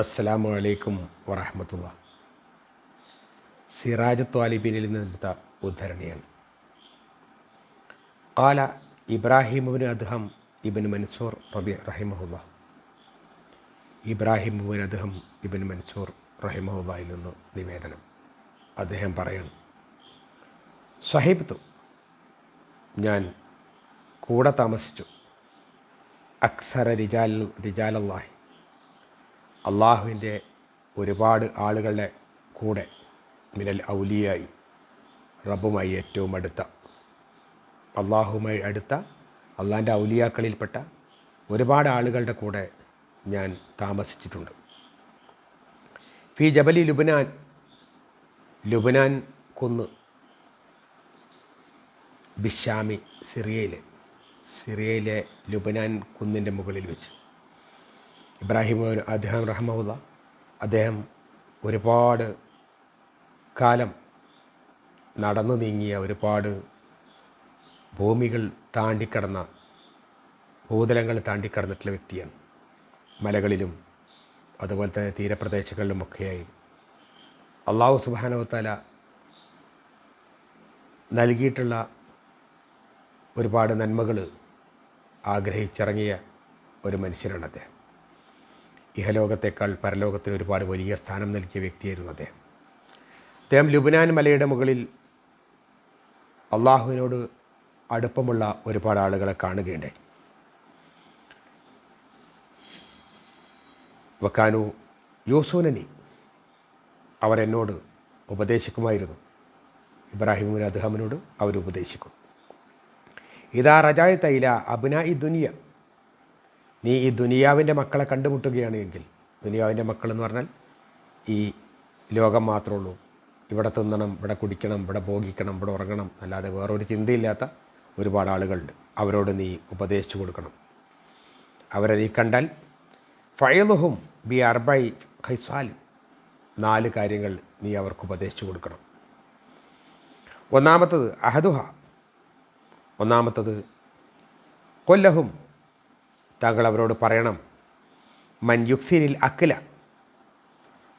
അസ്സലാമു അലൈക്കും വറഹ്മത്തുള്ള. സിറാജ് ത്വാലിബീനിൽ നിന്നെടുത്ത ഉദ്ധരണിയാണ്. ഖാല ഇബ്രാഹിം ഇബ്നു അദ്ഹം ഇബ്നു മൻസൂർ റഹിമഹുല്ല. ഇബ്രാഹിം ഇബ്നു അദ്ഹം ഇബ്നു മൻസൂർ റഹിമഹുല്ലയിൽ നിന്ന് നിവേദനം. അദ്ദേഹം പറയണം, സ്വഹിബ്തു, ഞാൻ കൂടെ താമസിച്ചു, അക്സര റിജാലല്ലാഹി, അള്ളാഹുവിൻ്റെ ഒരുപാട് ആളുകളുടെ കൂടെ, മിനൽ ഔലിയായി, റബ്ബുമായി ഏറ്റവും അടുത്ത, അള്ളാഹുമായി അടുത്ത അള്ളാഹിൻ്റെ ഔലിയാക്കളിൽപ്പെട്ട ഒരുപാട് ആളുകളുടെ കൂടെ ഞാൻ താമസിച്ചിട്ടുണ്ട്. ഫി ജബലി ലുബ്നാൻ, ലുബ്നാൻ കുന്ന്, ബിഷാമി, സിറിയയിലെ ലുബ്നാൻ കുന്നിൻ്റെ മുകളിൽ വെച്ച്. ഇബ്രാഹിം അദ്ഹം റഹ്മഹുല്ല അദ്ദേഹം ഒരുപാട് കാലം നടന്നു നീങ്ങിയ, ഒരുപാട് ഭൂമികൾ താണ്ടിക്കടന്ന, ഭൂതലങ്ങൾ താണ്ടിക്കടന്നിട്ടുള്ള വ്യക്തിയാണ്. മലകളിലും അതുപോലെ തന്നെ തീരപ്രദേശങ്ങളിലുമൊക്കെയായി അള്ളാഹു സുബ്ഹാനഹു വ തആല നൽകിയിട്ടുള്ള ഒരുപാട് നന്മകൾ ആഗ്രഹിച്ചിറങ്ങിയ ഒരു മനുഷ്യനാണ് അദ്ദേഹം. ഇഹലോകത്തേക്കാൾ പരലോകത്തിന് ഒരുപാട് വലിയ സ്ഥാനം നൽകിയ വ്യക്തിയായിരുന്നു അദ്ദേഹം. അദ്ദേഹം ലുബ്നാൻ മലയുടെ മുകളിൽ അള്ളാഹുവിനോട് അടുപ്പമുള്ള ഒരുപാട് ആളുകളെ കാണുകയുണ്ടായി. വക്കാനു യൂസൂനനി, അവരെന്നോട് ഉപദേശിക്കുമായിരുന്നു. ഇബ്രാഹിം അദ്ഹമിനോട് അവരുപദേശിക്കും. ഇതാ റജായ തൈല അബ്നാ ഇ ദുനിയ, നീ ഈ ദുനിയാവിൻ്റെ മക്കളെ കണ്ടുമുട്ടുകയാണ് എങ്കിൽ, ദുനിയാവിൻ്റെ മക്കളെന്ന് പറഞ്ഞാൽ ഈ ലോകം മാത്രമേ ഉള്ളൂ, ഇവിടെ തിന്നണം, ഇവിടെ കുടിക്കണം, ഇവിടെ ഭോഗിക്കണം, ഇവിടെ ഉറങ്ങണം, അല്ലാതെ വേറൊരു ചിന്തയില്ലാത്ത ഒരുപാട് ആളുകളുണ്ട്. അവരോട് നീ ഉപദേശിച്ചു കൊടുക്കണം. അവരെ നീ കണ്ടാൽ ഫയലുഹും ബി അർബൈ ഖൈസാൽ, 4 കാര്യങ്ങൾ നീ അവർക്ക് ഉപദേശിച്ചു കൊടുക്കണം. ഒന്നാമത്തത് കൊല്ലഹും, താങ്കൾ അവരോട് പറയണം, മൻ യുക്സിനിൽ അക്കില,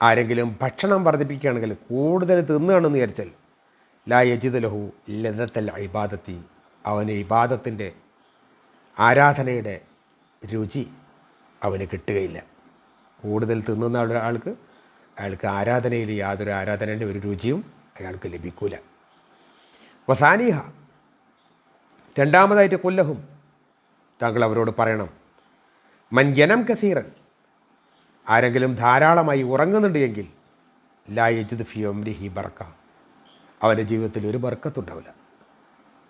ആരെങ്കിലും ഭക്ഷണം വർദ്ധിപ്പിക്കുകയാണെങ്കിൽ, കൂടുതൽ തിന്നുകയാണെന്ന് വിചാരിച്ചാൽ, ലാ യജിദ് ലഹു ലദത്തൽ ഇബാദത്തി, അവന് ഇബാദത്തിൻ്റെ, ആരാധനയുടെ രുചി അവന് കിട്ടുകയില്ല. കൂടുതൽ തിന്നുന്ന അയാൾക്ക് ആരാധനയിൽ യാതൊരു ആരാധനയുടെ ഒരു രുചിയും അയാൾക്ക് ലഭിക്കൂല. വസാനിഹ, രണ്ടാമതായിട്ട് കൊല്ലഹും, താങ്കൾ അവരോട് പറയണം, മൻ യനം കസീറൻ, ആരെങ്കിലും ധാരാളമായി ഉറങ്ങുന്നുണ്ട് എങ്കിൽ, ലാ യജിദ് ഫി ഉംരിഹി ബർക്ക, അവൻ്റെ ജീവിതത്തിൽ ഒരു ബർക്കത്തുണ്ടാവില്ല,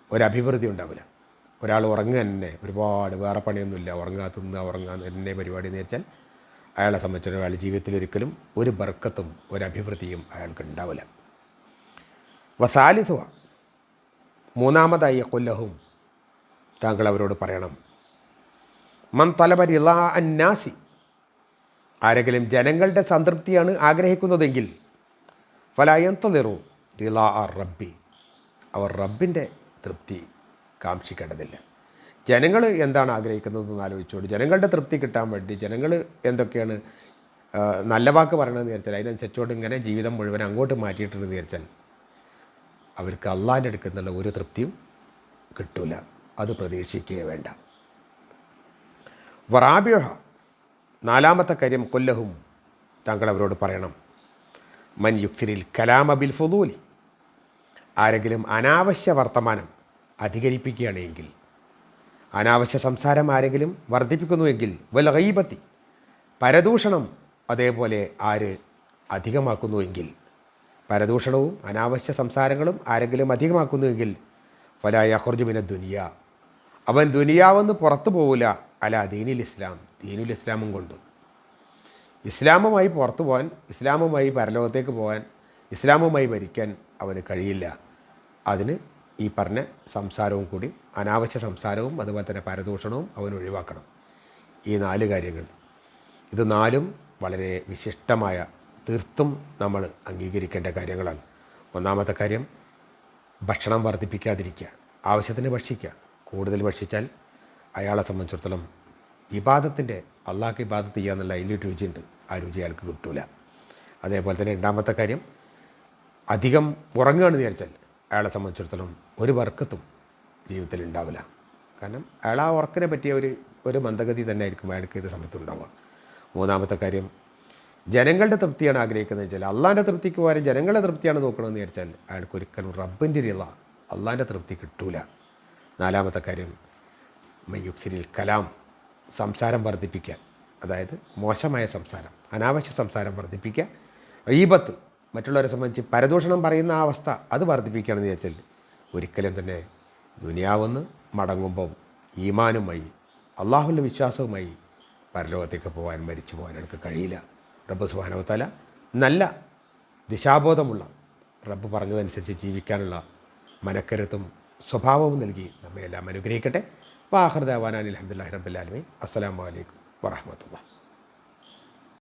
ഒരഭിവൃദ്ധി ഉണ്ടാവില്ല. ഒരാൾ ഉറങ്ങുക തന്നെ, ഒരുപാട് വേറെ പണിയൊന്നുമില്ല, ഉറങ്ങുക, ഉറങ്ങുക എന്നെ പരിപാടി എന്ന് വെച്ചാൽ അയാളെ സംബന്ധിച്ചിടത്തോളം അയാളുടെ ജീവിതത്തിൽ ഒരിക്കലും ഒരു ബർക്കത്തും ഒരഭിവൃദ്ധിയും അയാൾക്ക് ഉണ്ടാവില്ല. വസാലിസുവ, മൂന്നാമതായി കൊല്ലഹും, താങ്കൾ അവരോട് പറയണം, മൻ തലബ റിളാ അന്നാസി, ആരെങ്കിലും ജനങ്ങളുടെ സംതൃപ്തിയാണ് ആഗ്രഹിക്കുന്നതെങ്കിൽ, ഫലാ യന്തളിറു റിളാ റബ്ബി, അവർ റബ്ബിൻ്റെ തൃപ്തി കാക്ഷിക്കേണ്ടതില്ല. ജനങ്ങൾ എന്താണ് ആഗ്രഹിക്കുന്നതെന്ന് ആലോചിച്ചോട്, ജനങ്ങളുടെ തൃപ്തി കിട്ടാൻ വേണ്ടി ജനങ്ങൾ എന്തൊക്കെയാണ് നല്ല വാക്ക് പറയണമെന്ന് വിചാരിച്ചാൽ അതിനനുസരിച്ചോട് ഇങ്ങനെ ജീവിതം മുഴുവൻ അങ്ങോട്ട് മാറ്റിയിട്ടുണ്ടെന്ന് വിചാരിച്ചാൽ അവർക്ക് അള്ളാഹിൻ്റെ അടുക്കുന്നുള്ള ഒരു തൃപ്തിയും കിട്ടൂല. അത് പ്രതീക്ഷിക്കുകയേ വേണ്ട. വറാബിഹ, നാലാമത്തെ കാര്യം കൊല്ലഹും, താങ്കൾ അവരോട് പറയണം, മൻ യുക്സിരിൽ കലാമ ബിൽ ഫുദൂലി, ആരെങ്കിലും അനാവശ്യ വർത്തമാനം അധികരിപ്പിക്കുകയാണെങ്കിൽ, അനാവശ്യ സംസാരം ആരെങ്കിലും വർദ്ധിപ്പിക്കുന്നുവെങ്കിൽ, വൽ ഗീബത്തി, പരദൂഷണം അതേപോലെ ആര് അധികമാക്കുന്നുവെങ്കിൽ, പരദൂഷണവും അനാവശ്യ സംസാരങ്ങളും ആരെങ്കിലും അധികമാക്കുന്നുവെങ്കിൽ, ഫലാ യഖ്റുജു മിന ദുനിയ, അവൻ ദുനിയാവെന്ന് പുറത്തു പോവില്ല, അല ദീനുൽ ഇസ്ലാം, ദീനുൽ ഇസ്ലാമും കൊണ്ട്, ഇസ്ലാമുമായി പുറത്തു പോകാൻ, ഇസ്ലാമുമായി പരലോകത്തേക്ക് പോകാൻ, ഇസ്ലാമുമായി ഭരിക്കാൻ അവന് കഴിയില്ല. അതിന് ഈ പറഞ്ഞ സംസാരവും കൂടി, അനാവശ്യ സംസാരവും അതുപോലെ തന്നെ പരദൂഷണവും അവൻ ഒഴിവാക്കണം. ഈ 4 കാര്യങ്ങൾ, ഇത് 4ഉം വളരെ വിശിഷ്ടമായ, തീർത്തും നമ്മൾ അംഗീകരിക്കേണ്ട കാര്യങ്ങളാണ്. ഒന്നാമത്തെ കാര്യം, ഭക്ഷണം വർദ്ധിപ്പിക്കാതിരിക്കുക, ആവശ്യത്തിന് ഭക്ഷിക്കുക. കൂടുതൽ ഭക്ഷിച്ചാൽ അയാളെ സംബന്ധിച്ചിടത്തോളം ഇബാദത്തിൻ്റെ അള്ളാഹ്ക്ക് ഇബാദത്ത് ചെയ്യുക എന്നുള്ള അതിലൊരു രുചിയുണ്ട്. ആ രുചി അയാൾക്ക് കിട്ടൂല. അതേപോലെ തന്നെ രണ്ടാമത്തെ കാര്യം, അധികം ഉറങ്ങുകയാണെന്ന് വിചാരിച്ചാൽ അയാളെ സംബന്ധിച്ചിടത്തോളം ഒരു വർക്കത്തും ജീവിതത്തിൽ ഉണ്ടാവില്ല. കാരണം അയാൾ ആ ഉറക്കിനെ പറ്റിയ ഒരു മന്ദഗതി തന്നെ ആയിരിക്കും അയാൾക്ക് ഇത് സമയത്ത് ഉണ്ടാവുക. മൂന്നാമത്തെ കാര്യം, ജനങ്ങളുടെ തൃപ്തിയാണ് ആഗ്രഹിക്കുന്നത് വെച്ചാൽ അള്ളാൻ്റെ തൃപ്തിക്ക് പകരം ജനങ്ങളുടെ തൃപ്തിയാണ് നോക്കണമെന്ന് വിചാരിച്ചാൽ അയാൾക്ക് ഒരിക്കലും റബ്ബിൻ്റെ റിള അള്ളാൻ്റെ തൃപ്തി കിട്ടൂല. നാലാമത്തെ കാര്യം, മയ്യുക്സിനിൽ കലാം, സംസാരം വർദ്ധിപ്പിക്കുക. അതായത് മോശമായ സംസാരം, അനാവശ്യ സംസാരം വർദ്ധിപ്പിക്കുക. ഈബത്ത്, മറ്റുള്ളവരെ സംബന്ധിച്ച് പരദൂഷണം പറയുന്ന ആ അവസ്ഥ അത് വർദ്ധിപ്പിക്കുകയാണെന്ന് വിചാരിച്ചാൽ ഒരിക്കലും തന്നെ ദുനിയാവെന്ന് മടങ്ങുമ്പം ഈമാനുമായി അള്ളാഹുവിൻ്റെ വിശ്വാസവുമായി പരലോകത്തേക്ക് പോകാൻ, മരിച്ചു പോകാൻ എനിക്ക് കഴിയില്ല. റബ്ബ് സുബ്ഹാനഹു വ തആല നല്ല ദിശാബോധമുള്ള, റബ്ബ് പറഞ്ഞതനുസരിച്ച് ജീവിക്കാനുള്ള മനക്കരുത്തും സ്വഭാവവും നൽകി നമ്മെ എല്ലാം അനുഗ്രഹിക്കട്ടെ. വാ ആഖിറു ദഅ്വാനാ അൽഹംദുലില്ലാഹി റബ്ബിൽ ആലമീൻ. അസ്സലാമു അലൈക്കും വറഹ്മത്തുള്ളാഹി.